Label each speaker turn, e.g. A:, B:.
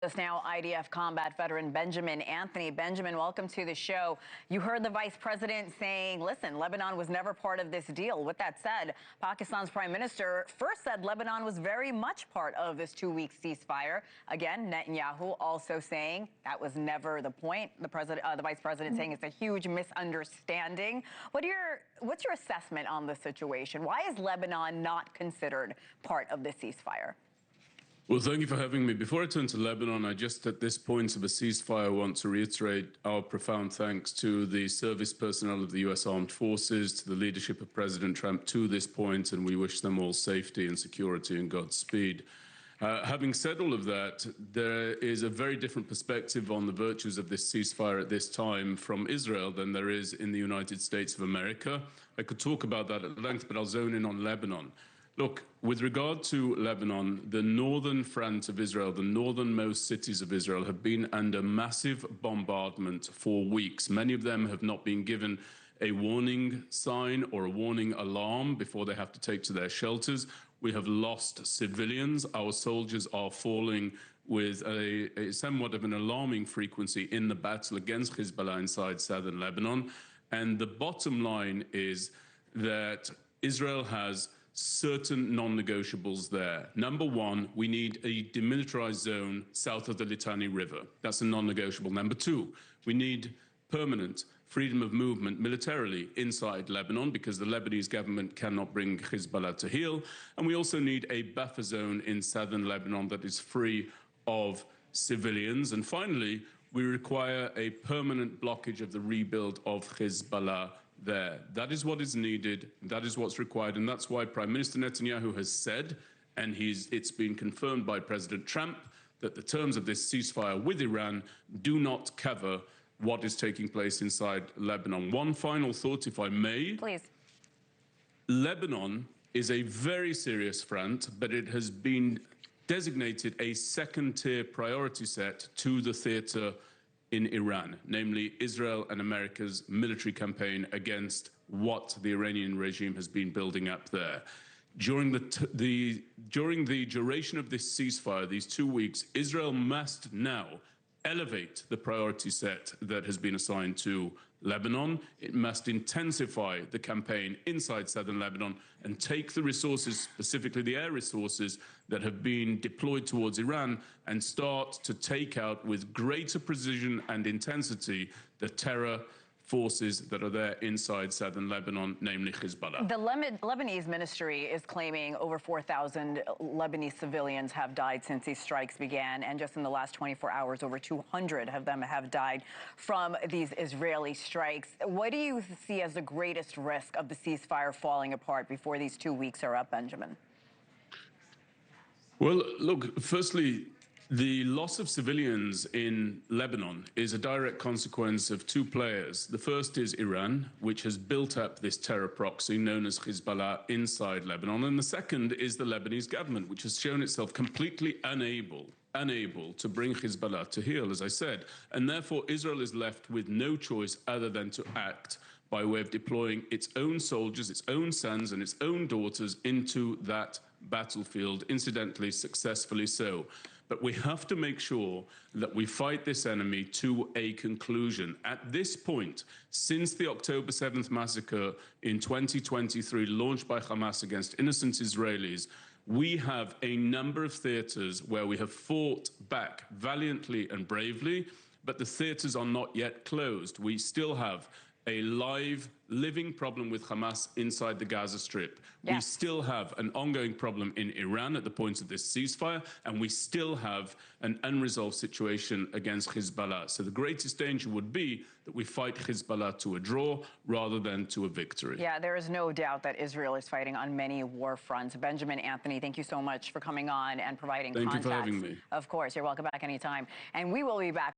A: us now, IDF combat veteran Benjamin Anthony. Benjamin, welcome to the show. You heard the vice president saying, listen, Lebanon was never part of this deal. With that said, Pakistan's prime minister first said Lebanon was very much part of this 2-week ceasefire. Again, Netanyahu also saying that was never the point. The vice president saying it's a huge misunderstanding. What's your assessment on the situation? Why is Lebanon not considered part of the ceasefire?
B: Well, thank you for having me. Before I turn to Lebanon, I just, at this point of a ceasefire, want to reiterate our profound thanks to the service personnel of the U.S. Armed Forces, to the leadership of President Trump to this point, and we wish them all safety and security and Godspeed. Having said all of that, there is a very different perspective on the virtues of this ceasefire at this time from Israel than there is in the United States of America. I could talk about that at length, but I'll zone in on Lebanon. Look, with regard to Lebanon, the northern front of Israel, the northernmost cities of Israel have been under massive bombardment for weeks. Many of them have not been given a warning sign or a warning alarm before they have to take to their shelters. We have lost civilians. Our soldiers are falling with a somewhat of an alarming frequency in the battle against Hezbollah inside southern Lebanon. And the bottom line is that Israel has certain non-negotiables there. Number one, we need a demilitarized zone south of the Litani River. That's a non-negotiable. Number two, we need permanent freedom of movement militarily inside Lebanon because the Lebanese government cannot bring Hezbollah to heel. And we also need a buffer zone in southern Lebanon that is free of civilians. And finally, we require a permanent blockage of the rebuild of Hezbollah there. That is what is needed. That is what's required. And that's why Prime Minister Netanyahu has said, and it's been confirmed by President Trump, that the terms of this ceasefire with Iran do not cover what is taking place inside Lebanon. One final thought, if I may. Please. Lebanon is a very serious front, but it has been designated a second-tier priority set to the theater in Iran, namely Israel and America's military campaign against what the Iranian regime has been building up there. During the duration of this ceasefire, these 2 weeks, Israel must now elevate the priority set that has been assigned to Lebanon. It must intensify the campaign inside southern Lebanon and take the resources, specifically the air resources, that have been deployed towards Iran and start to take out with greater precision and intensity the terror forces that are there inside southern Lebanon, namely Hezbollah.
A: The Lebanese ministry is claiming over 4,000 Lebanese civilians have died since these strikes began, and just in the last 24 hours, over 200 of them have died from these Israeli strikes. What do you see as the greatest risk of the ceasefire falling apart before these 2 weeks are up, Benjamin?
B: Well, look, firstly, the loss of civilians in Lebanon is a direct consequence of two players. The first is Iran, which has built up this terror proxy known as Hezbollah inside Lebanon. And the second is the Lebanese government, which has shown itself completely unable to bring Hezbollah to heel, as I said. And therefore, Israel is left with no choice other than to act by way of deploying its own soldiers, its own sons and its own daughters into that battlefield, incidentally, successfully so. But we have to make sure that we fight this enemy to a conclusion. At this point, since the October 7th massacre in 2023 launched by Hamas against innocent Israelis, we have a number of theaters where we have fought back valiantly and bravely, but the theaters are not yet closed. We still have a live, living problem with Hamas inside the Gaza Strip. Yeah. We still have an ongoing problem in Iran at the point of this ceasefire, and we still have an unresolved situation against Hezbollah. So the greatest danger would be that we fight Hezbollah to a draw rather than to a victory.
A: Yeah, there is no doubt that Israel is fighting on many war fronts. Benjamin Anthony, thank you so much for coming on and providing context.
B: Thank you for having me.
A: Of course, you're welcome back anytime. And we will be back.